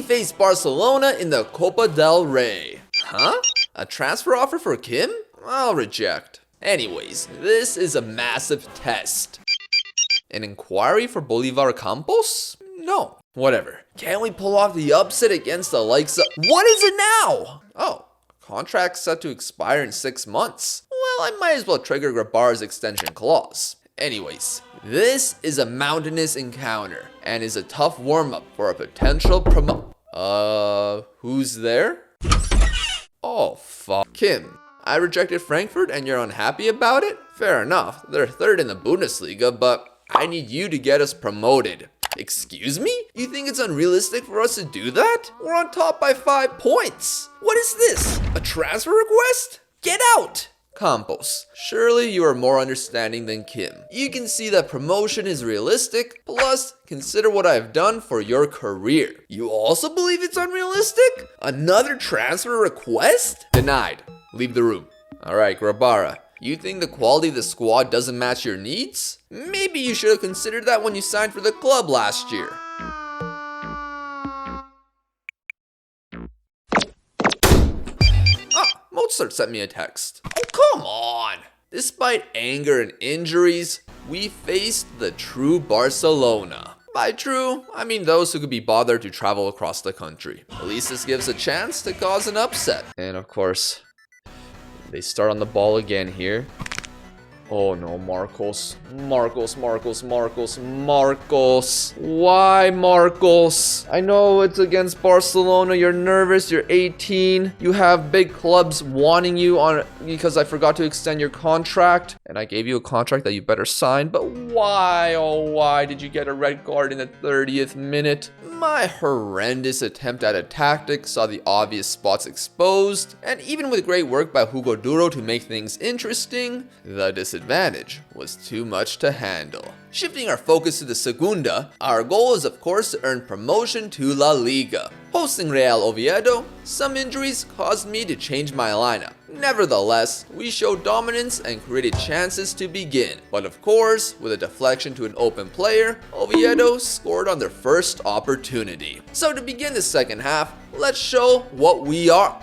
face Barcelona in the Copa del Rey. Huh? A transfer offer for Kim? I'll reject. Anyways, this is a massive test. An inquiry for Bolivar Campos? No. Whatever. Can we pull off the upset against the likes of... What is it now? Oh, contract set to expire in 6 months. Well, I might as well trigger Grabar's extension clause. Anyways, this is a mountainous encounter and is a tough warm-up for a potential who's there? Oh, fuck. Kim, I rejected Frankfurt and you're unhappy about it? Fair enough, they're third in the Bundesliga, but I need you to get us promoted. Excuse me? You think it's unrealistic for us to do that? We're on top by 5 points. What is this? A transfer request? Get out! Campos, surely you are more understanding than Kim. You can see that promotion is realistic, plus consider what I have done for your career. You also believe it's unrealistic? Another transfer request? Denied. Leave the room. Alright, Grabara. You think the quality of the squad doesn't match your needs? Maybe you should have considered that when you signed for the club last year. Mozart sent me a text. Oh, come on! Despite anger and injuries, we faced the true Barcelona. By true, I mean those who could be bothered to travel across the country. At least this gives a chance to cause an upset. And of course, they start on the ball again here. Oh no, Marcos. Marcos. Why Marcos? I know it's against Barcelona. You're nervous. You're 18. You have big clubs wanting you on because I forgot to extend your contract. And I gave you a contract that you better sign. But why, oh why did you get a red card in the 30th minute? My horrendous attempt at a tactic saw the obvious spots exposed, and even with great work by Hugo Duro to make things interesting, the disadvantage was too much to handle. Shifting our focus to the Segunda, our goal is of course to earn promotion to La Liga. Hosting Real Ovedo, some injuries caused me to change my lineup. Nevertheless, we showed dominance and created chances to begin. But of course, with a deflection to an open player, Oviedo scored on their first opportunity. So to begin the second half, let's show what we are.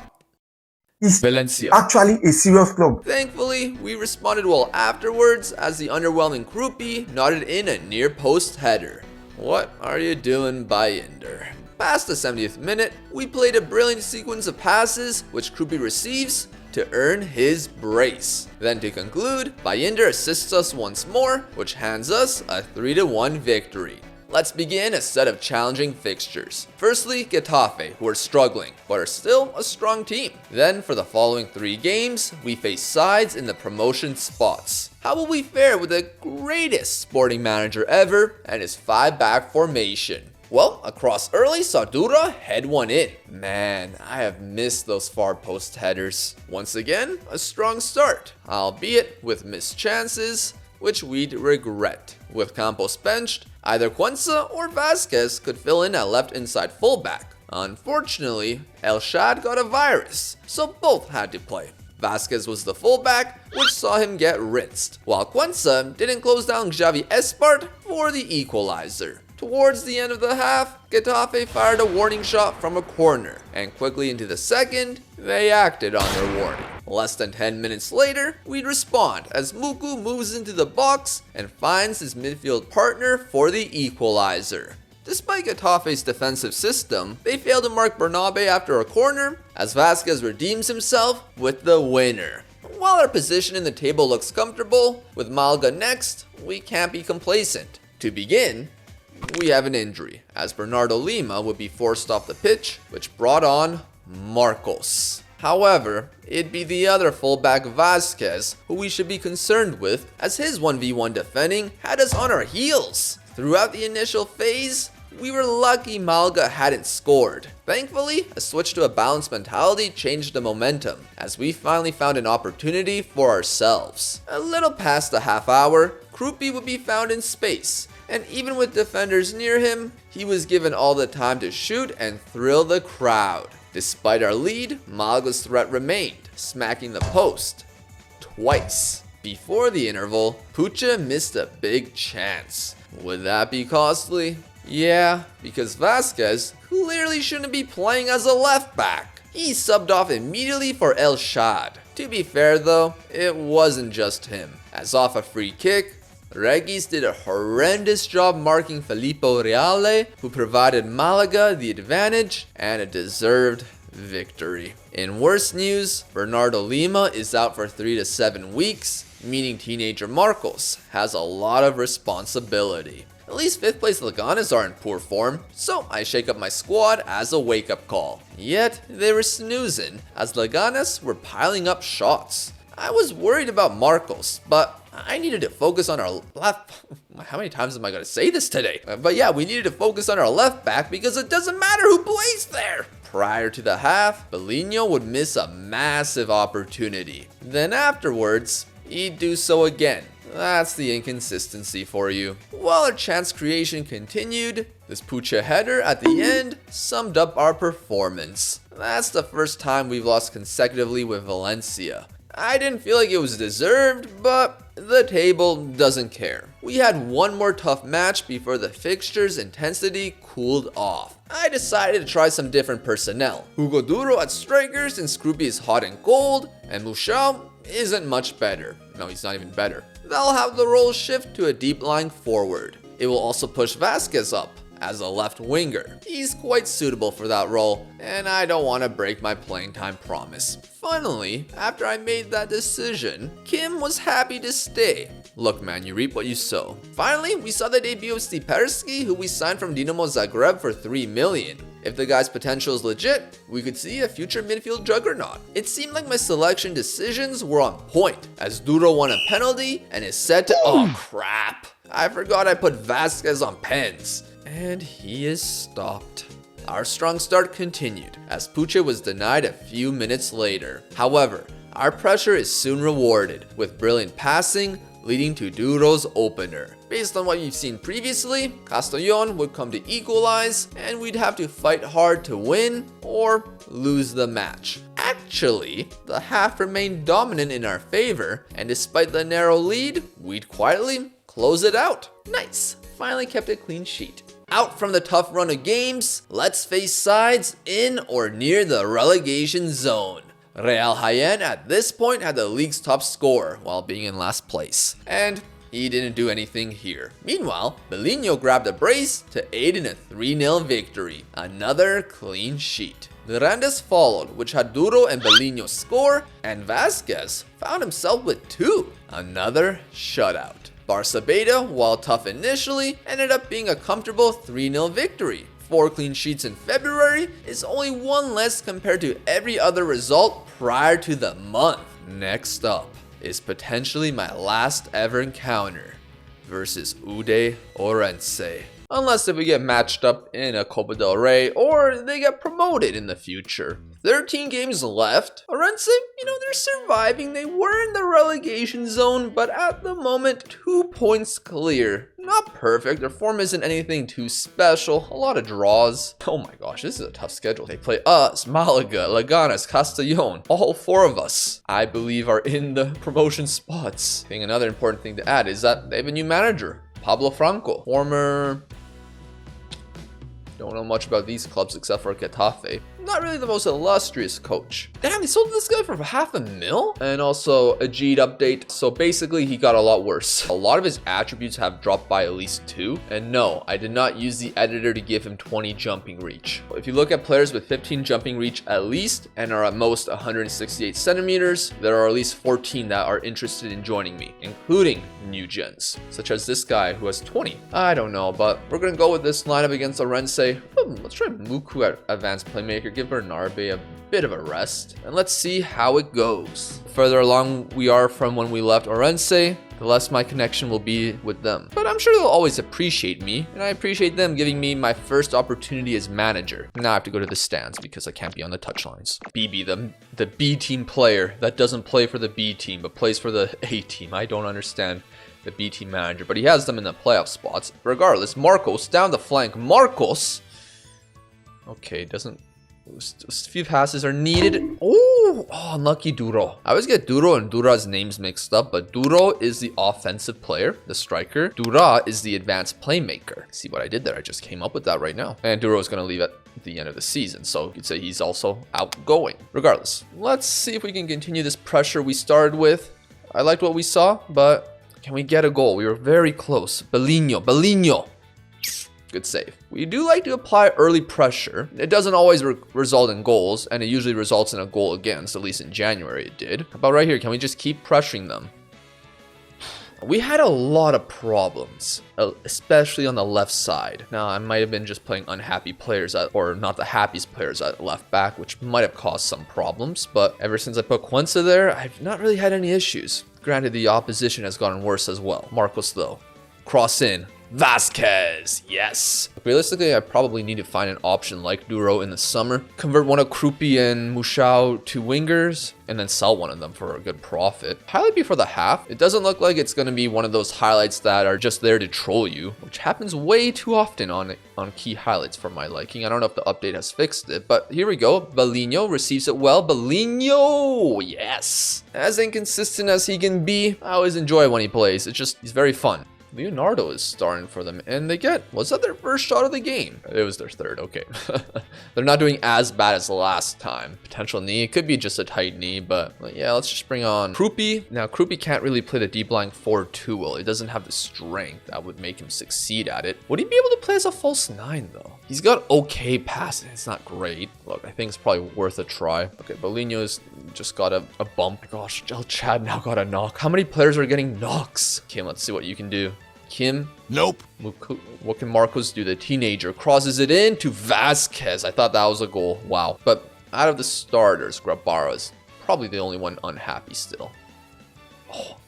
Is Valencia actually a serious club. Thankfully, we responded well afterwards as the underwhelming Chroo nodded in a near post header. What are you doing, Bayender? Past the 70th minute, we played a brilliant sequence of passes which Chroo receives to earn his brace. Then to conclude, Bayender assists us once more, which hands us a 3-1 victory. Let's begin a set of challenging fixtures. Firstly, Getafe, who are struggling, but are still a strong team. Then for the following 3 games, we face sides in the promotion spots. How will we fare with the greatest sporting manager ever and his 5-back formation? Well, across early, Sadura head one in. Man, I have missed those far post headers. Once again, a strong start, albeit with missed chances, which we'd regret. With Campos benched, either Cuenca or Vasquez could fill in at left inside fullback. Unfortunately, El Shad got a virus, so both had to play. Vasquez was the fullback, which saw him get rinsed, while Cuenca didn't close down Xavi Espart for the equalizer. Towards the end of the half, Getafe fired a warning shot from a corner, and quickly into the second, they acted on their warning. Less than 10 minutes later, we'd respond as Muku moves into the box and finds his midfield partner for the equalizer. Despite Getafe's defensive system, they failed to mark Bernabe after a corner, as Vasquez redeems himself with the winner. While our position in the table looks comfortable, with Malaga next, we can't be complacent. To begin, we have an injury, as Bernardo Lima would be forced off the pitch, which brought on Marcos. However, it'd be the other fullback Vasquez who we should be concerned with, as his 1v1 defending had us on our heels. Throughout the initial phase, we were lucky Malaga hadn't scored. Thankfully, a switch to a balanced mentality changed the momentum, as we finally found an opportunity for ourselves. A little past the half hour, Chroo would be found in space, and even with defenders near him, he was given all the time to shoot and thrill the crowd. Despite our lead, Malaga's threat remained, smacking the post twice. Before the interval, Pucha missed a big chance. Would that be costly? Yeah, because Vasquez clearly shouldn't be playing as a left back. He subbed off immediately for El Shad. To be fair though, it wasn't just him, as off a free kick, Regis did a horrendous job marking Filippo Reale, who provided Malaga the advantage and a deserved victory. In worse news, Bernardo Lima is out for 3 to 7 weeks, meaning teenager Marcos has a lot of responsibility. At least 5th place Laganas are in poor form, so I shake up my squad as a wake-up call. Yet, they were snoozing, as Laganas were piling up shots. I was worried about Marcos, but I needed to focus on our left... How many times am I going to say this today? But yeah, we needed to focus on our left back because it doesn't matter who plays there. Prior to the half, Bellinho would miss a massive opportunity. Then afterwards, he'd do so again. That's the inconsistency for you. While our chance creation continued, this Pucha header at the end summed up our performance. That's the first time we've lost consecutively with Valencia. I didn't feel like it was deserved, but the table doesn't care. We had one more tough match before the fixtures' intensity cooled off. I decided to try some different personnel. Hugo Duro at striker since Chroo is hot and cold, and Mushao isn't much better. No, he's not even better. They'll have the role shift to a deep lying forward. It will also push Vasquez up as a left winger. He's quite suitable for that role, and I don't want to break my playing time promise. Finally, after I made that decision, Kim was happy to stay. Look man, you reap what you sow. Finally, we saw the debut of Stiperski, who we signed from Dinamo Zagreb for 3 million. If the guy's potential is legit, we could see a future midfield juggernaut. It seemed like my selection decisions were on point, as Duro won a penalty and is set to— oh crap! I forgot I put Vasquez on pens. And he is stopped. Our strong start continued, as Pucha was denied a few minutes later. However, our pressure is soon rewarded, with brilliant passing leading to Duro's opener. Based on what you've seen previously, Castellón would come to equalize, and we'd have to fight hard to win or lose the match. Actually, the half remained dominant in our favor, and despite the narrow lead, we'd quietly close it out. Nice, finally kept a clean sheet. Out from the tough run of games, let's face sides in or near the relegation zone. Real Jaén at this point had the league's top scorer while being in last place, and he didn't do anything here. Meanwhile, Bellinho grabbed a brace to aid in a 3-0 victory, another clean sheet. Grandes followed, which had Duro and Bellinho score, and Vasquez found himself with 2, another shutout. Barça Beta, while tough initially, ended up being a comfortable 3-0 victory. 4 clean sheets in February is only one less compared to every other result prior to the month. Next up is potentially my last ever encounter versus UD Ourense. Unless if we get matched up in a Copa del Rey or they get promoted in the future. 13 games left. Ourense, they're surviving. They were in the relegation zone, but at the moment, 2 points clear. Not perfect. Their form isn't anything too special. A lot of draws. Oh my gosh, this is a tough schedule. They play us, Malaga, Laganas, Castellón. All 4 of us, I believe, are in the promotion spots. I think another important thing to add is that they have a new manager, Pablo Franco, former... Don't know much about these clubs except for Getafe. Not really the most illustrious coach. Damn, they sold this guy for $500,000? And also a Jeet update. So basically he got a lot worse. A lot of his attributes have dropped by at least 2. And no, I did not use the editor to give him 20 jumping reach. If you look at players with 15 jumping reach at least and are at most 168 centimeters, there are at least 14 that are interested in joining me, including new gens, such as this guy who has 20. I don't know, but we're gonna go with this lineup against Ourense. Let's try Muku at advanced playmaker, give Bernarbe a bit of a rest, and let's see how it goes. The further along we are from when we left Ourense, the less my connection will be with them. But I'm sure they'll always appreciate me, and I appreciate them giving me my first opportunity as manager. Now I have to go to the stands because I can't be on the touchlines. BB, the B team player that doesn't play for the B team, but plays for the A team. I don't understand the B team manager, but he has them in the playoff spots. Regardless, Marcos down the flank. Marcos! Okay, doesn't A few passes are needed. Oh, unlucky Duro. I always get Duro and Dura's names mixed up, but Duro is the offensive player, the striker. Dura is the advanced playmaker. See what I did there? I just came up with that right now. And Duro is going to leave at the end of the season, so you could say he's also outgoing. Regardless, let's see if we can continue this pressure we started with. I liked what we saw, but can we get a goal? We were very close. Bellinho. Good save. We do like to apply early pressure. It doesn't always result in goals, and it usually results in a goal against, at least in January it did. How about right here? Can we just keep pressuring them? We had a lot of problems, especially on the left side. Now, I might have been just playing unhappy players or not the happiest players at left back, which might have caused some problems. But ever since I put Cuenca there, I've not really had any issues. Granted, the opposition has gotten worse as well. Marcos, though. Cross in. Vasquez, yes. Realistically, I probably need to find an option like Duro in the summer. Convert one of Chroo and Mushao to wingers, and then sell one of them for a good profit. Highlight before the half. It doesn't look like it's going to be one of those highlights that are just there to troll you, which happens way too often on key highlights for my liking. I don't know if the update has fixed it, but here we go. Bellinho receives it well. Bellinho, yes. As inconsistent as he can be, I always enjoy when he plays. He's very fun. Leonardo is starting for them, and was that their first shot of the game? It was their third, okay. They're not doing as bad as the last time. Potential knee, it could be just a tight knee, but yeah, let's just bring on Chroo. Now, Chroo can't really play the deep lying forward too well. He doesn't have the strength that would make him succeed at it. Would he be able to play as a false 9, though? He's got okay passing. It's not great. Look, I think it's probably worth a try. Okay, Bellinho's just got a bump. My gosh, El Chad now got a knock. How many players are getting knocks? Kim, let's see what you can do. Kim. Nope. What can Marcos do? The teenager crosses it in to Vasquez. I thought that was a goal. Wow. But out of the starters, Grabara is probably the only one unhappy still. Oh.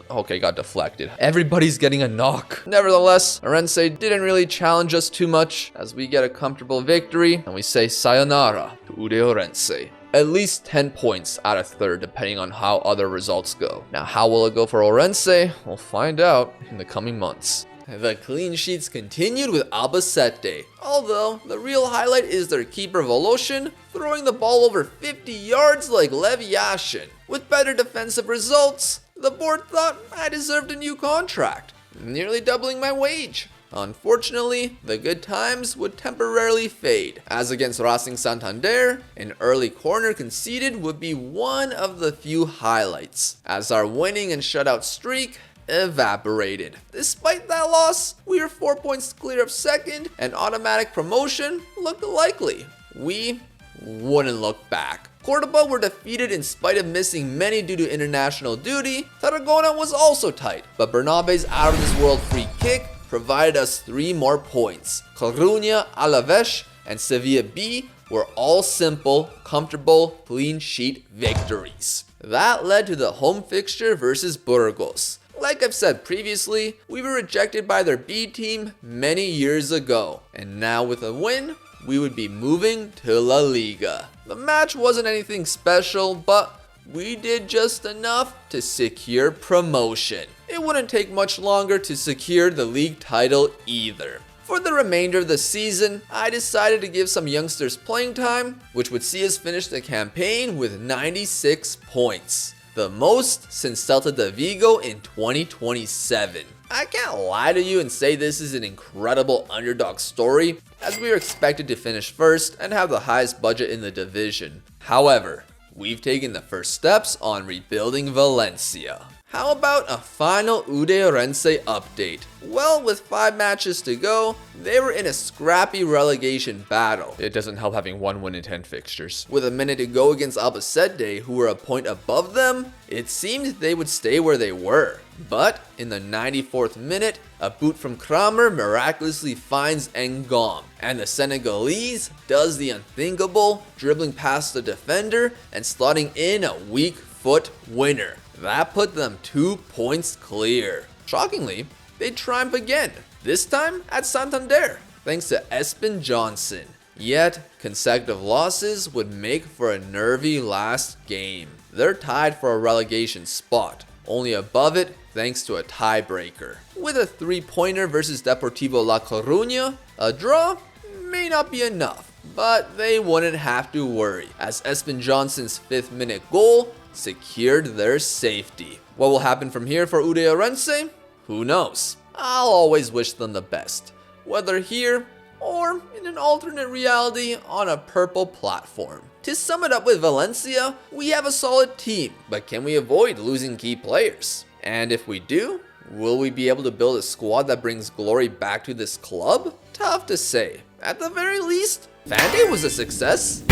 Okay, got deflected. Everybody's getting a knock. Nevertheless, Ourense didn't really challenge us too much as we get a comfortable victory, and we say sayonara to UD Ourense. At least 10 points out of third, depending on how other results go. Now, how will it go for Ourense? We'll find out in the coming months. The clean sheets continued with Albacete, although the real highlight is their keeper Voloshin throwing the ball over 50 yards like Lev Yashin. With better defensive results, the board thought I deserved a new contract, nearly doubling my wage. Unfortunately, the good times would temporarily fade, as against Racing Santander, an early corner conceded would be one of the few highlights, as our winning and shutout streak evaporated. Despite that loss, we were 4 points clear of second, and automatic promotion looked likely. We wouldn't look back. Cordoba were defeated in spite of missing many due to international duty. Tarragona was also tight, but Bernabe's out-of-this-world free kick provided us 3 more points. Coruña, Alaves, and Sevilla B were all simple, comfortable, clean sheet victories. That led to the home fixture versus Burgos. Like I've said previously, we were rejected by their B team many years ago, and now with a win, we would be moving to La Liga. The match wasn't anything special, but we did just enough to secure promotion. It wouldn't take much longer to secure the league title either. For the remainder of the season, I decided to give some youngsters playing time, which would see us finish the campaign with 96 points. The most since Celta de Vigo in 2027. I can't lie to you and say this is an incredible underdog story, as we were expected to finish first and have the highest budget in the division. However, we've taken the first steps on rebuilding Valencia. How about a final UD Ourense update? Well, with 5 matches to go, they were in a scrappy relegation battle. It doesn't help having 1 win in 10 fixtures. With a minute to go against Albacete, who were a point above them, it seemed they would stay where they were. But in the 94th minute, a boot from Kramer miraculously finds Ngom, and the Senegalese does the unthinkable, dribbling past the defender and slotting in a weak foot winner. That put them 2 points clear. Shockingly, they triumph again, this time at Santander, thanks to Espen Johnson. Yet, consecutive losses would make for a nervy last game. They're tied for a relegation spot, only above it thanks to a tiebreaker. With a 3-pointer versus Deportivo La Coruña, a draw may not be enough. but they wouldn't have to worry, as Espen Johnson's 5th minute goal secured their safety. What will happen from here for UD Ourense? Who knows? I'll always wish them the best, whether here or in an alternate reality on a purple platform. To sum it up with Valencia, we have a solid team, but can we avoid losing key players? And if we do, will we be able to build a squad that brings glory back to this club? Tough to say. At the very least, Fan Day was a success.